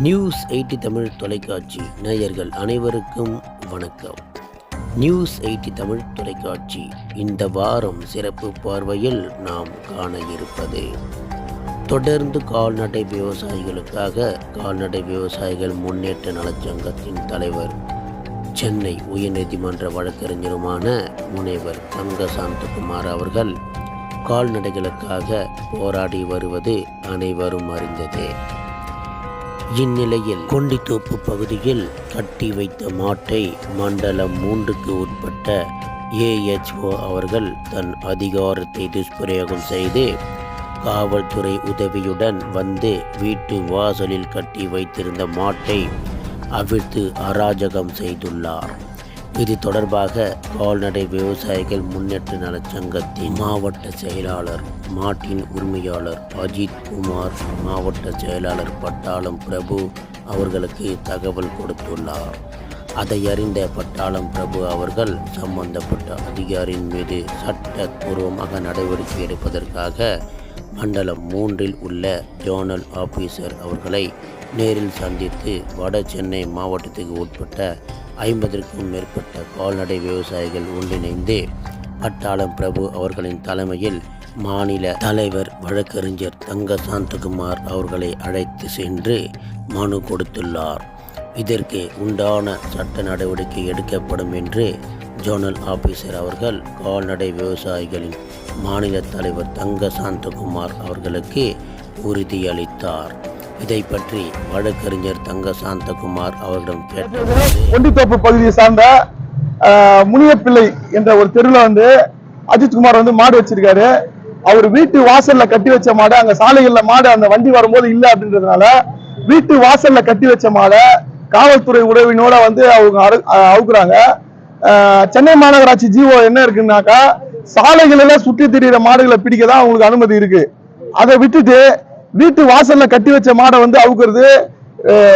News 80 Tamil தொலைக்காட்சி நேயர்கள் அனைவருக்கும் வணக்கம். நியூஸ் 80 தமிழ் தொலைக்காட்சி இந்த வாரம் சிறப்பு பார்வையில் நாம் காண இருப்பது, தொடர்ந்து கால்நடை விவசாயிகளுக்காக கால்நடை விவசாயிகள் முன்னேற்ற நலச்சங்கத்தின் தலைவர், சென்னை உயர்நீதிமன்ற வழக்கறிஞருமான முனைவர் தங்க சாந்தகுமார் அவர்கள் கால்நடைகளுக்காக போராடி வருவது அனைவரும் அறிந்ததே. இந்நிலையில் கொண்டித்தோப்பு பகுதியில் கட்டி வைத்த மாட்டை மண்டலம் 3க்கு உட்பட்ட AHO அவர்கள் தன் அதிகாரத்தை துஷ்பிரயோகம் செய்து காவல்துறை உதவியுடன் வந்து வீட்டு வாசலில் கட்டி வைத்திருந்த மாட்டை அவிழ்த்து அராஜகம் செய்துள்ளார். இது தொடர்பாக கால்நடை விவசாயிகள் முன்னேற்ற நலச்சங்கத்தின் மாவட்ட செயலாளர், மாட்டின் உரிமையாளர் அஜித் குமார், மாவட்ட செயலாளர் பட்டாளம் பிரபு அவர்களுக்கு தகவல் கொடுத்துள்ளார். அதை அறிந்த பட்டாளம் பிரபு அவர்கள் சம்பந்தப்பட்ட அதிகாரியின் மீது சட்டப்பூர்வமாக நடவடிக்கை எடுப்பதற்காக மண்டலம் 3இல் உள்ள ஜோனல் ஆபீசர் அவர்களை நேரில் சந்தித்து வட சென்னை மாவட்டத்துக்கு உட்பட்ட 50க்கும் மேற்பட்ட கால்நடை விவசாயிகள் ஒன்றிணைந்து பட்டாளம் பிரபு அவர்களின் தலைமையில் மாநில தலைவர் வழக்கறிஞர் தங்க சாந்தகுமார் அவர்களை அழைத்து சென்று மனு கொடுத்துள்ளார். இதற்கு உண்டான சட்ட நடவடிக்கை எடுக்கப்படும் என்று ஜோனல் ஆபீசர் அவர்கள் கால்நடை விவசாயிகளின் மாநில தலைவர் தங்க சாந்தகுமார் அவர்களுக்கு உறுதியளித்தார். இதை பற்றி வழக்கறிஞர் தங்க சாந்தகுமார் அவர்களிடம் கேட்டபோது, கொண்டித்தோப்பு பகுதியை சார்ந்த முனியப்பிள்ளை என்ற ஒரு தெருவில் வந்து அஜித்குமார் வந்து மாடு வச்சிருக்காரு. அவர் வீட்டு வாசல்ல கட்டி வச்ச மாடு, அங்க சாலைகள்ல மாடு அந்த வண்டி வரும்போது இல்லை அப்படின்றதுனால வீட்டு வாசல்ல கட்டி வச்ச மாடை காவல்துறை உதவினோட வந்து அவங்க அவுக்குறாங்க. சென்னை மாநகராட்சி ஜிஓ என்ன இருக்குன்னாக்கா, சாலைகளில சுற்றி திரிகிற மாடுகளை பிடிக்க தான் அவங்களுக்கு அனுமதி இருக்கு. அதை விட்டுட்டு வீட்டு வாசல்ல கட்டி வச்ச மாடை வந்து அவுக்குறது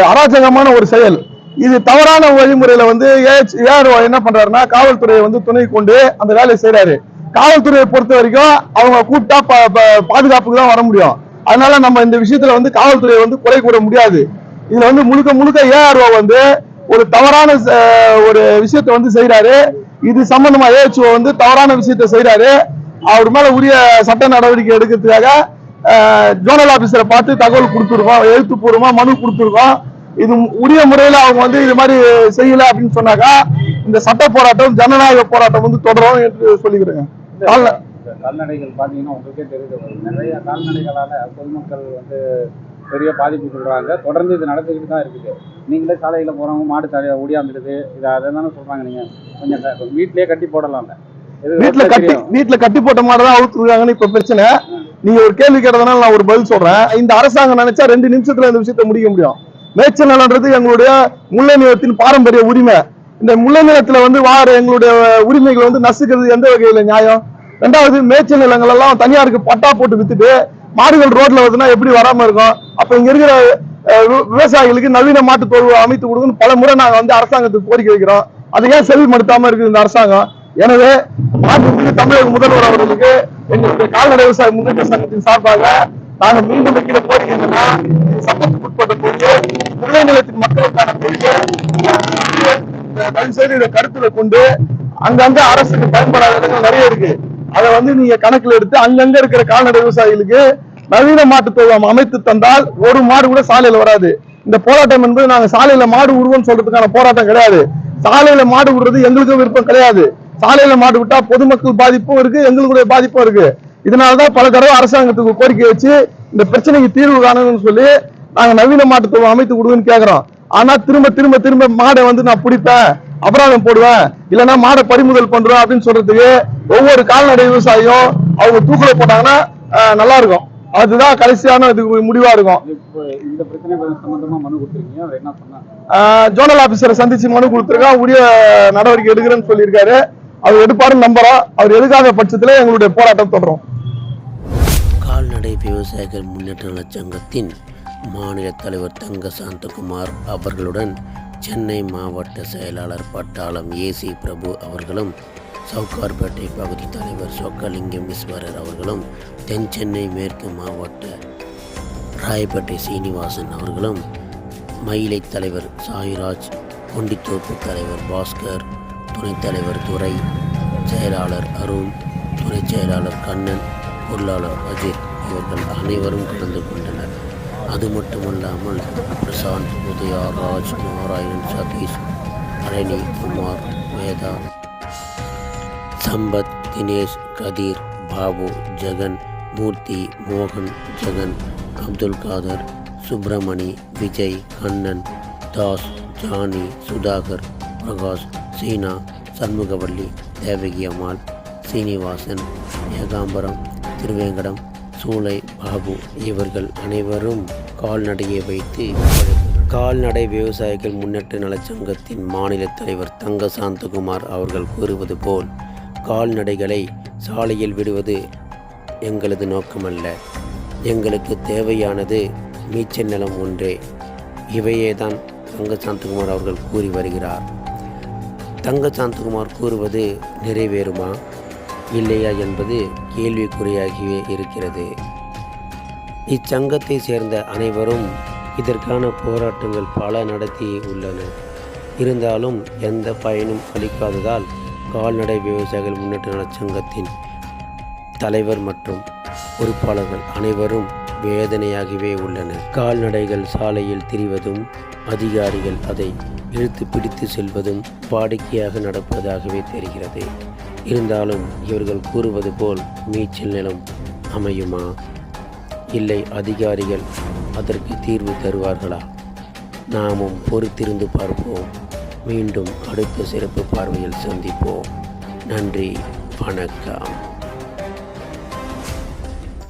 அராஜகமான ஒரு செயல். இது தவறான வழிமுறையில வந்து ஏஆர்ஓ என்ன பண்றாருன்னா, காவல்துறையை வந்து துணை கொண்டு அந்த வேலையை செய்யறாரு. காவல்துறையை பொறுத்த வரைக்கும் அவங்க கூப்பிட்டா பாதுகாப்புக்கு தான் வர முடியும். அதனால நம்ம இந்த விஷயத்துல வந்து காவல்துறையை வந்து குறை கூற முடியாது. இதுல வந்து முழுக்க முழுக்க ஏஆர்ஓ வந்து ஒரு தவறான ஒரு விஷயத்தை வந்து செய்யறாரு. இது சம்பந்தமா AHO வந்து தவறான விஷயத்தை செய்யறாரு. அவர் மேல உரிய சட்ட நடவடிக்கை எடுக்கிறதுக்காக ஜோனல் ஆபீசரை பார்த்து தகவல் கொடுத்துருக்கோம், எழுத்துப்பூர்வமா மனு கொடுத்துருக்கோம். இது உரிய முறையில அவங்க வந்து இது மாதிரி செய்யல அப்படின்னு சொன்னாக்கா இந்த சட்ட போராட்டம், ஜனநாயக போராட்டம் வந்து தொடரும் என்று சொல்லிக்கிறேங்க. கால்நடைகள் பாத்தீங்கன்னா உங்களுக்கே தெரியுது, நிறைய கால்நடைகளால பொதுமக்கள் வந்து பெரிய பாதிப்பு சொல்றாங்க. தொடர்ந்து இது நடந்துக்கிட்டு தான் இருக்குது. நீங்களே சாலையில போறவங்க மாடு தலையை ஓடியாந்துடுது, இது அதை தானே சொல்றாங்க. நீங்க கொஞ்சம் வீட்லயே கட்டி போடலாம்ல. வீட்டுல கட்டி போட்ட மாதிரி தான் அவுத்துருக்காங்கன்னு இப்ப பிரச்சனை. நீங்க ஒரு கேள்வி கேட்டதுனால நான் ஒரு பதில் சொல்றேன். இந்த அரசாங்கம் நினைச்சா 2 நிமிஷத்துல இந்த விஷயத்தை முடிக்க முடியும். மேய்ச்சல் நிலன்றது எங்களுடைய முல்லை நிலத்தின் பாரம்பரிய உரிமை. இந்த முல்லை நிலத்துல வந்து எங்களுடைய உரிமைகளை வந்து நசுக்கிறது எந்த வகையில நியாயம்? 2வது, மேய்ச்சல் நிலங்கள் எல்லாம் தனியாருக்கு பட்டா போட்டு வித்துட்டு மாடுகள் ரோட்ல வருதுன்னா எப்படி வராம இருக்கும்? அப்ப இங்க இருக்கிற விவசாயிகளுக்கு நவீன மாட்டு தொழுவை அமைத்து கொடுக்கணும் பல முறை நாங்க வந்து அரசாங்கத்துக்கு கோரிக்கை வைக்கிறோம். அதை ஏன் செவிமடுத்தாம இருக்குது இந்த அரசாங்கம்? எனவே தமிழக முதல்வர் அவர்களுக்கு எங்களுடைய கால்நடை விவசாய முன்னேற்ற சங்கத்தின் சார்பாக நாங்கள் மீண்டும் வைக்கிற கோரிக்கை என்னன்னா, சட்டத்துக்கு உட்பட்ட கோரிக்கை, முல்லை நிலத்தின் மக்களுக்கான கோரிக்கை. தயவுசெய்து இதை கருத்துல கொண்டு அங்கங்க அரசுக்கு பயன்படாத இடங்கள் நிறைய இருக்கு. அதை வந்து நீங்க கணக்குல எடுத்து அங்கங்க இருக்கிற கால்நடை விவசாயிகளுக்கு நவீன மாட்டு தொழுவம் அமைத்து தந்தால் ஒரு மாடு கூட சாலையில வராது. இந்த போராட்டம் என்பது நாங்க சாலையில மாடு விடுவோம்னு சொல்றதுக்கான போராட்டம் கிடையாது. சாலையில மாடு விடுறது எங்களுக்கும் விருப்பம் கிடையாது. சாலையில மாடு விட்டா பொதுமக்கள் பாதிப்பும் இருக்கு, எங்களுடைய பாதிப்பும் இருக்கு. இதனாலதான் பல தடவை அரசாங்கத்துக்கு கோரிக்கை வச்சு இந்த பிரச்சனைக்கு தீர்வு காணணும்னு சொல்லி நாங்க நவீன மாட்டு தொழுவம் அமைத்து கொடுங்கன்னு கேட்கிறோம். ஆனா திரும்ப திரும்ப திரும்ப மாடை வந்து நான் பிடிப்பேன், அபராதம் போடுவேன், இல்லைன்னா மாடை பறிமுதல் பண்றோம் அப்படின்னு சொல்றதுக்கு ஒவ்வொரு கால்நடை விவசாயியும் அவங்க தூக்குல போட்டாங்கன்னா நல்லா இருக்கும். அதுதான் கடைசியான இதுக்கு முடிவா இருக்கும். இந்த பிரச்சனை சம்பந்தமா மனு கொடுத்துருக்கீங்க, அவர் என்ன சொன்னாங்க? ஜோனல் ஆபீசரை சந்திச்சு மனு கொடுத்துருக்கா, உரிய நடவடிக்கை எடுக்கிறேன்னு சொல்லியிருக்காரு. அவர் எடுப்பாருன்னு நம்புறோம். அவர் எடுக்காத பட்சத்துல எங்களுடைய போராட்டம் தொடரும். கால்நடை விவசாயிகள் முன்னேற்ற நலச்சங்கத்தின் மாநில தலைவர் தங்க சாந்தகுமார் அவர்களுடன் சென்னை மாவட்ட செயலாளர் பட்டாளம் AC பிரபு அவர்களும், சவுகார்பேட்டை பகுதி தலைவர் சொக்கலிங்கம் ஈஸ்வரர் அவர்களும், தென் சென்னை மேற்கு மாவட்ட ராயப்பேட்டை சீனிவாசன் அவர்களும், மயிலை தலைவர் சாய்ராஜ், கொண்டித்தோப்பு தலைவர் பாஸ்கர், துணைத் தலைவர் துரை, செயலாளர் அருண், துணைச் செயலாளர் கண்ணன், பொருளாளர் அஜித் இவர்கள் அனைவரும் கலந்து கொண்டனர். அது மட்டுமல்லாமல் பிரசாந்த், உதயா, ராஜ், நாராயணன், சதீஷ், பழனி, குமார், வேதா, சம்பத், தினேஷ், கதீர், பாபு, ஜெகன், மூர்த்தி, மோகன், ஜெகன், அப்துல் காதர், சுப்பிரமணி, விஜய், கண்ணன், தாஸ், ஜானி, சுதாகர், பிரகாஷ், சீனா, சண்முகவள்ளி, தேவகி அம்மாள், சீனிவாசன், ஏகாம்பரம், திருவேங்கடம், சூளை, பாபு இவர்கள் அனைவரும் கால்நடையை வைத்து கால்நடை விவசாயிகள் முன்னேற்ற நலச்சங்கத்தின் மாநில தலைவர் தங்க சாந்தகுமார் அவர்கள் கூறுவது போல், கால்நடைகளை சாலையில் விடுவது எங்களது நோக்கமல்ல. எங்களுக்கு தேவையானது நீச்சல் நிலம் ஒன்றே. இவையே தான் தங்க சாந்தகுமார் அவர்கள் கூறி வருகிறார். தங்க சாந்தகுமார் கூறுவது நிறைவேறுமா இல்லையா என்பது கேள்விக்குறியாகவே இருக்கிறது. இச்சங்கத்தை சேர்ந்த அனைவரும் இதற்கான போராட்டங்கள் பல நடத்தி உள்ளனர். இருந்தாலும் எந்த பயனும் அளிக்காததால் கால்நடை விவசாயிகள் முன்னேற்ற நலச்சங்கத்தின் தலைவர் மற்றும் பொறுப்பாளர்கள் அனைவரும் வேதனையாகவே உள்ளனர். கால்நடைகள் சாலையில் திரிவதும் அதிகாரிகள் அதை இழுத்து பிடித்து செல்வதும் வாடிக்கையாக நடப்பதாகவே தெரிகிறது. இருந்தாலும் இவர்கள் கூறுவது போல் நீச்சல் நிலம் அமையுமா, இல்லை அதிகாரிகள் அதற்கு தீர்வு தருவார்களா? நாமும் பொறுத்திருந்து பார்ப்போம். மீண்டும் அடுத்த சிறப்பு பார்வையில் சந்திப்போம். நன்றி, வணக்கம்.